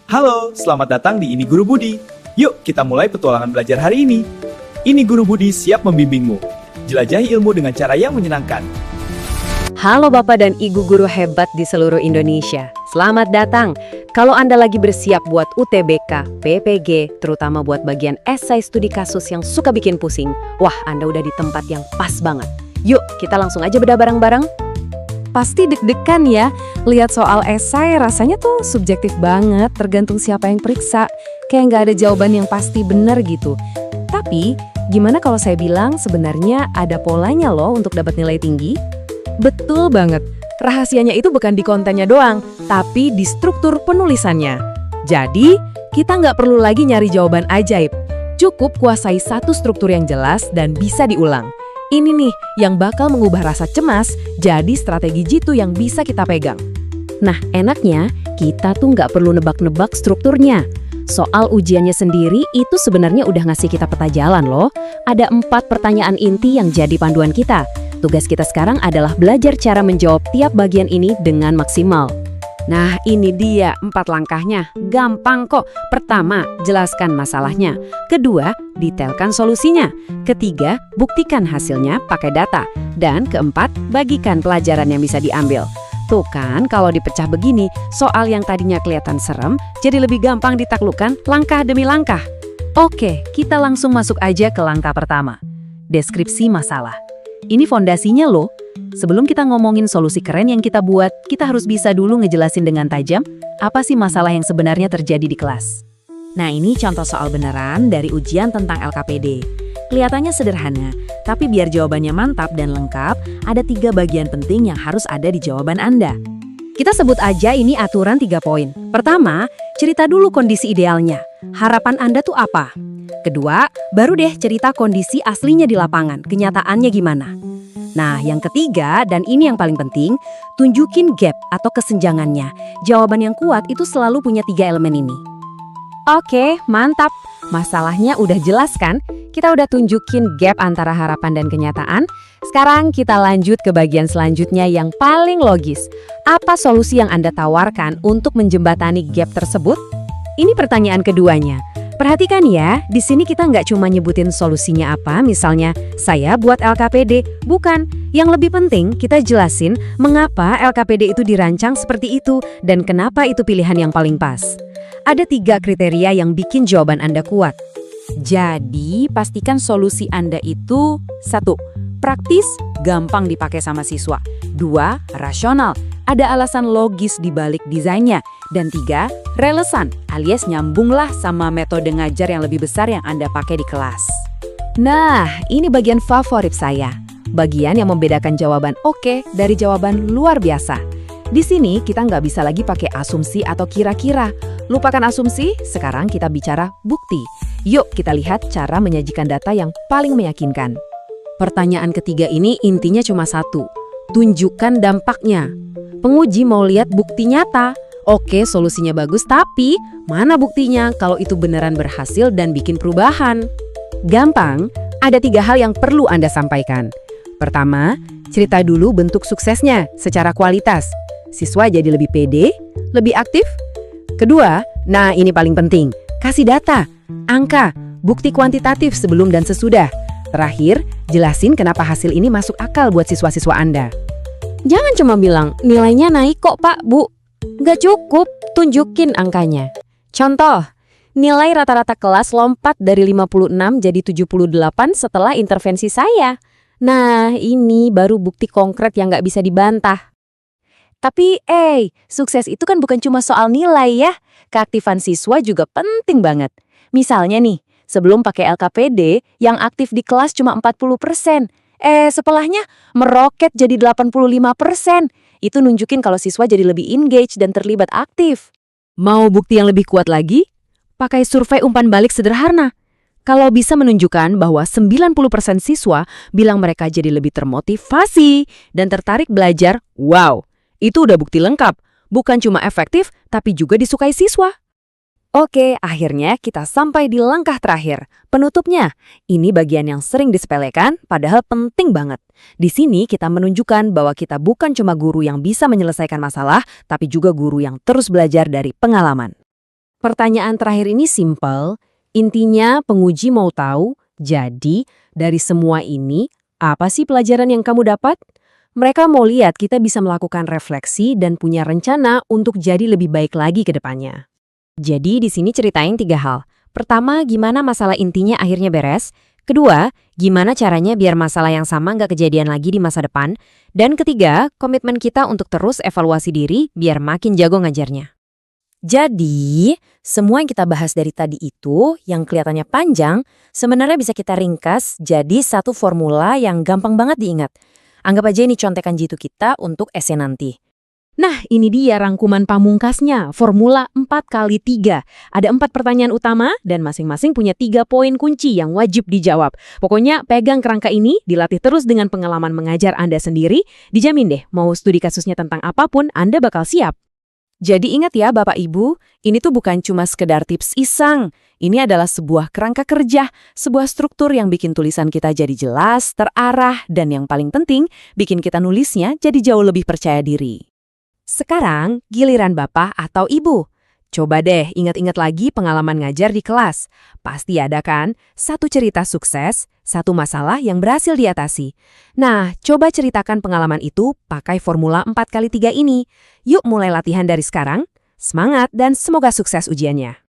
Halo, selamat datang di Ini Guru Budi. Yuk, kita mulai petualangan belajar hari ini. Ini Guru Budi siap membimbingmu. Jelajahi ilmu dengan cara yang menyenangkan. Halo Bapak dan Ibu guru hebat di seluruh Indonesia. Selamat datang. Kalau Anda lagi bersiap buat UTBK, PPG, terutama buat bagian esai studi kasus yang suka bikin pusing, wah Anda udah di tempat yang pas banget. Yuk, kita langsung aja bedah bareng-bareng. Pasti deg-degan ya, lihat soal esai rasanya tuh subjektif banget, tergantung siapa yang periksa. Kayak nggak ada jawaban yang pasti benar gitu. Tapi, gimana kalau saya bilang sebenarnya ada polanya loh untuk dapat nilai tinggi? Betul banget. Rahasianya itu bukan di kontennya doang, tapi di struktur penulisannya. Jadi, kita nggak perlu lagi nyari jawaban ajaib. Cukup kuasai satu struktur yang jelas dan bisa diulang. Ini nih yang bakal mengubah rasa cemas jadi strategi jitu yang bisa kita pegang. Nah, enaknya kita tuh nggak perlu nebak-nebak strukturnya. Soal ujiannya sendiri itu sebenarnya udah ngasih kita peta jalan loh. Ada 4 pertanyaan inti yang jadi panduan kita. Tugas kita sekarang adalah belajar cara menjawab tiap bagian ini dengan maksimal. Nah, ini dia 4 langkahnya. Gampang kok. Pertama, jelaskan masalahnya. Kedua, detailkan solusinya. Ketiga, buktikan hasilnya pakai data. Dan keempat, bagikan pelajaran yang bisa diambil. Tuh kan, kalau dipecah begini, soal yang tadinya kelihatan serem, jadi lebih gampang ditaklukkan langkah demi langkah. Oke, kita langsung masuk aja ke langkah pertama. Deskripsi masalah. Ini fondasinya loh. Sebelum kita ngomongin solusi keren yang kita buat, kita harus bisa dulu ngejelasin dengan tajam apa sih masalah yang sebenarnya terjadi di kelas. Nah, ini contoh soal beneran dari ujian tentang LKPD. Kelihatannya sederhana, tapi biar jawabannya mantap dan lengkap, ada 3 bagian penting yang harus ada di jawaban Anda. Kita sebut aja ini aturan 3 poin. Pertama, cerita dulu kondisi idealnya. Harapan Anda tuh apa? Kedua, baru deh cerita kondisi aslinya di lapangan, kenyataannya gimana. Nah, yang ketiga, dan ini yang paling penting, tunjukin gap atau kesenjangannya. Jawaban yang kuat itu selalu punya 3 elemen ini. Oke, mantap. Masalahnya udah jelas kan? Kita udah tunjukin gap antara harapan dan kenyataan. Sekarang kita lanjut ke bagian selanjutnya yang paling logis. Apa solusi yang Anda tawarkan untuk menjembatani gap tersebut? Ini pertanyaan keduanya. Perhatikan ya, di sini kita nggak cuma nyebutin solusinya apa, misalnya saya buat LKPD. Bukan, yang lebih penting kita jelasin mengapa LKPD itu dirancang seperti itu dan kenapa itu pilihan yang paling pas. Ada 3 kriteria yang bikin jawaban Anda kuat. Jadi, pastikan solusi Anda itu 1. Praktis, gampang dipakai sama siswa. 2. Rasional, ada alasan logis di balik desainnya. Dan 3. Relevan, alias nyambunglah sama metode ngajar yang lebih besar yang Anda pakai di kelas. Nah, ini bagian favorit saya. Bagian yang membedakan jawaban oke dari jawaban luar biasa. Di sini kita nggak bisa lagi pakai asumsi atau kira-kira. Lupakan asumsi, sekarang kita bicara bukti. Yuk kita lihat cara menyajikan data yang paling meyakinkan. Pertanyaan ketiga ini intinya cuma 1. Tunjukkan dampaknya. Penguji mau lihat bukti nyata. Oke, solusinya bagus, tapi mana buktinya kalau itu beneran berhasil dan bikin perubahan? Gampang, ada 3 hal yang perlu Anda sampaikan. Pertama, cerita dulu bentuk suksesnya secara kualitas. Siswa jadi lebih pede, lebih aktif. Kedua, nah ini paling penting, kasih data, angka, bukti kuantitatif sebelum dan sesudah. Terakhir, jelasin kenapa hasil ini masuk akal buat siswa-siswa Anda. Jangan cuma bilang, nilainya naik kok Pak, Bu. Nggak cukup, tunjukin angkanya. Contoh, nilai rata-rata kelas lompat dari 56 jadi 78 setelah intervensi saya. Nah, ini baru bukti konkret yang nggak bisa dibantah. Tapi, sukses itu kan bukan cuma soal nilai ya. Keaktifan siswa juga penting banget. Misalnya nih, sebelum pakai LKPD, yang aktif di kelas cuma 40%. Setelahnya meroket jadi 85%. Itu nunjukin kalau siswa jadi lebih engage dan terlibat aktif. Mau bukti yang lebih kuat lagi? Pakai survei umpan balik sederhana. Kalau bisa menunjukkan bahwa 90% siswa bilang mereka jadi lebih termotivasi dan tertarik belajar, wow, itu udah bukti lengkap. Bukan cuma efektif, tapi juga disukai siswa. Oke, akhirnya kita sampai di langkah terakhir. Penutupnya, ini bagian yang sering disepelekan, padahal penting banget. Di sini kita menunjukkan bahwa kita bukan cuma guru yang bisa menyelesaikan masalah, tapi juga guru yang terus belajar dari pengalaman. Pertanyaan terakhir ini simpel, intinya penguji mau tahu, jadi dari semua ini, apa sih pelajaran yang kamu dapat? Mereka mau lihat kita bisa melakukan refleksi dan punya rencana untuk jadi lebih baik lagi ke depannya. Jadi di sini ceritain 3 hal. Pertama, gimana masalah intinya akhirnya beres. Kedua, gimana caranya biar masalah yang sama nggak kejadian lagi di masa depan. Dan ketiga, komitmen kita untuk terus evaluasi diri biar makin jago ngajarnya. Jadi, semua yang kita bahas dari tadi itu, yang kelihatannya panjang, sebenarnya bisa kita ringkas jadi satu formula yang gampang banget diingat. Anggap aja ini contekan jitu kita untuk esai nanti. Nah, ini dia rangkuman pamungkasnya, formula 4x3. Ada 4 pertanyaan utama dan masing-masing punya 3 poin kunci yang wajib dijawab. Pokoknya pegang kerangka ini, dilatih terus dengan pengalaman mengajar Anda sendiri, dijamin deh mau studi kasusnya tentang apapun Anda bakal siap. Jadi ingat ya Bapak Ibu, ini tuh bukan cuma sekedar tips iseng. Ini adalah sebuah kerangka kerja, sebuah struktur yang bikin tulisan kita jadi jelas, terarah, dan yang paling penting, bikin kita nulisnya jadi jauh lebih percaya diri. Sekarang, giliran Bapak atau Ibu. Coba deh ingat-ingat lagi pengalaman ngajar di kelas. Pasti ada kan? Satu cerita sukses, satu masalah yang berhasil diatasi. Nah, coba ceritakan pengalaman itu pakai formula 4x3 ini. Yuk mulai latihan dari sekarang. Semangat dan semoga sukses ujiannya.